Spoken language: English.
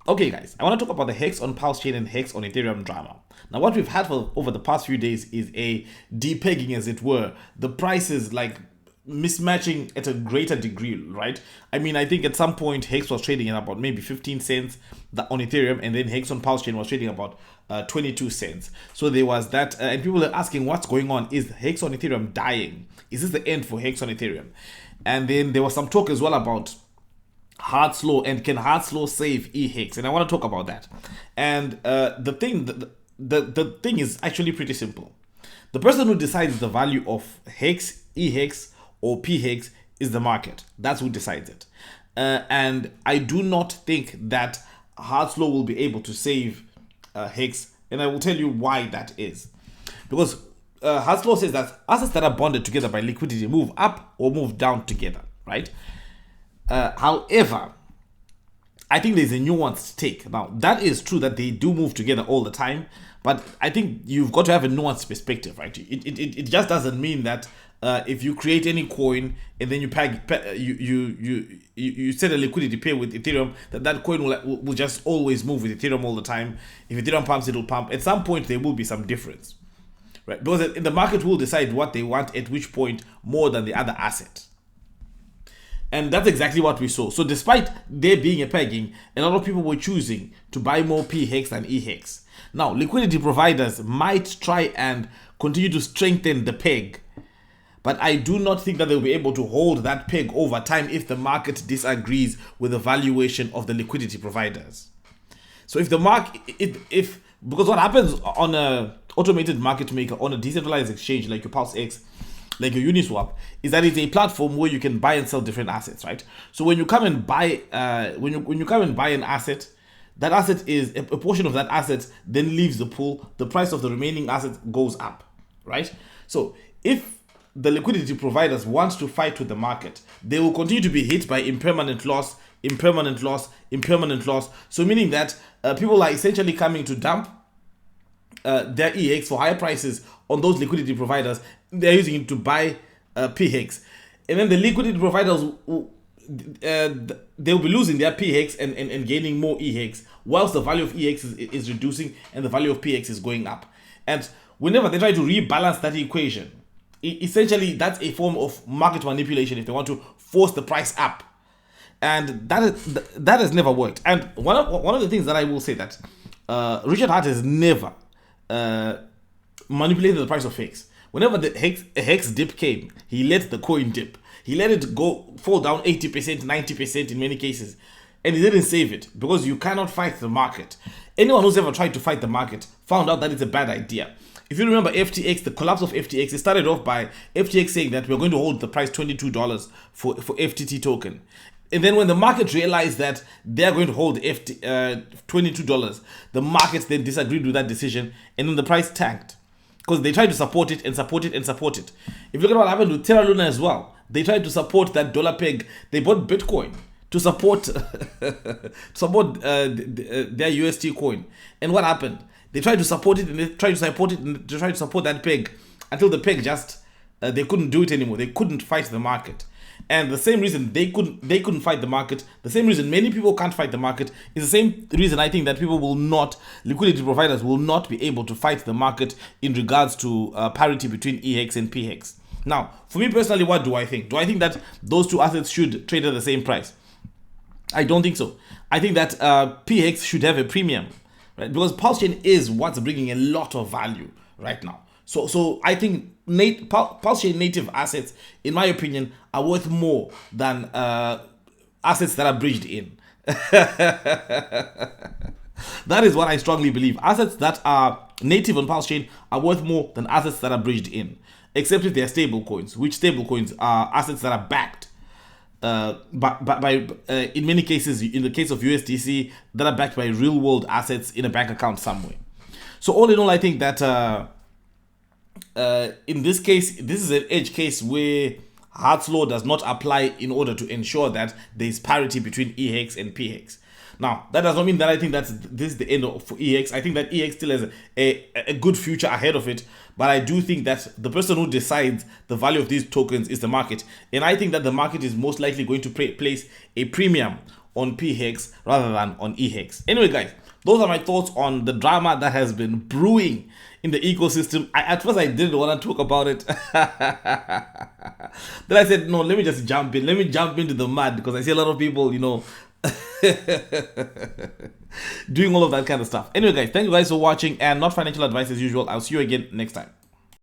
Okay, guys, I want to talk about the Hex on Pulse Chain and Hex on Ethereum drama. Now, what we've had for over the past few days is a depegging, as it were. The prices like mismatching at a greater degree, right? I mean, I think at some point Hex was trading at about maybe 15 cents on Ethereum, and then Hex on Pulse Chain was trading about 22 cents. So there was that, and people are asking what's going on. Is Hex on Ethereum dying? Is this the end for Hex on Ethereum? And then there was some talk as well about hard slow, and can hard slow save EHEX? And I want to talk about that. And the thing is actually pretty simple. The person who decides the value of hex, EHEX, or PHEX is the market. That's who decides it. And I do not think that hard slow will be able to save hex, and I will tell you why that is. Because hard slow says that assets that are bonded together by liquidity move up or move down together, right? However, I think there's a nuanced take. Now, that is true that they do move together all the time, but I think you've got to have a nuanced perspective, right? It just doesn't mean that if you create any coin and then you set a liquidity pair with Ethereum, that coin will just always move with Ethereum all the time. If Ethereum pumps, it'll pump. At some point, there will be some difference, right? Because the market will decide what they want at which point more than the other asset. And that's exactly what we saw. So despite there being a pegging, a lot of people were choosing to buy more PHEX than EHEX. Now, liquidity providers might try and continue to strengthen the peg, but I do not think that they'll be able to hold that peg over time if the market disagrees with the valuation of the liquidity providers. So if the market, if because what happens on a automated market maker, on a decentralized exchange like your PulseX, like your Uniswap, is that it's a platform where you can buy and sell different assets, right? So when you come and buy, when you come and buy an asset, that asset is a portion of that asset then leaves the pool. The price of the remaining asset goes up, right? So if the liquidity providers want to fight with the market, they will continue to be hit by impermanent loss, impermanent loss, impermanent loss. So meaning that people are essentially coming to dump their EX for higher prices on those liquidity providers. They're using it to buy PHEX, and then the liquidity providers they'll be losing their PHEX and gaining more EHEX, whilst the value of EX is reducing and the value of PHEX is going up. And whenever they try to rebalance that equation, essentially that's a form of market manipulation if they want to force the price up, and that has never worked. And one of the things that I will say that Richard Hart has never manipulated the price of hex. Whenever the hex dip came, he let the coin dip. He let it fall down 80%, 90% in many cases, and he didn't save it, because you cannot fight the market. Anyone who's ever tried to fight the market found out that it's a bad idea. If you remember FTX, the collapse of FTX, it started off by FTX saying that we're going to hold the price $22 for FTT token. And then when the market realized that they're going to hold $22, the market then disagreed with that decision, and then the price tanked, because they tried to support it and support it and support it. If you look at what happened with Terra Luna as well, they tried to support that dollar peg. They bought Bitcoin to support their UST coin. And what happened? They tried to support it and they tried to support it and they tried to support that peg until the peg just they couldn't do it anymore. They couldn't fight the market. And the same reason they couldn't fight the market, the same reason many people can't fight the market, is the same reason I think that liquidity providers will not be able to fight the market in regards to parity between EHEX and PHEX. Now, for me personally, what do I think? Do I think that those two assets should trade at the same price? I don't think so. I think that PHEX should have a premium, right? Because Pulse Chain is what's bringing a lot of value right now. So I think Pulse Chain native assets, in my opinion, are worth more than assets that are bridged in. That is what I strongly believe. Assets that are native on Pulse Chain are worth more than assets that are bridged in, except if they are stable coins, which stable coins are assets that are backed by in many cases, in the case of USDC, that are backed by real world assets in a bank account somewhere. So all in all, I think that in this case, this is an edge case where Hart's law does not apply in order to ensure that there is parity between EHEX and PHEX. Now, that does not mean that I think that this is the end for EHEX. I think that EHEX still has a good future ahead of it, but I do think that the person who decides the value of these tokens is the market, and I think that the market is most likely going to place a premium on P hex rather than on E hex. Anyway, guys, those are my thoughts on the drama that has been brewing in the ecosystem. At first I didn't want to talk about it. Then I said, no, let me just jump in. Let me jump into the mud, because I see a lot of people, doing all of that kind of stuff. Anyway, guys, thank you guys for watching, and not financial advice as usual. I'll see you again next time.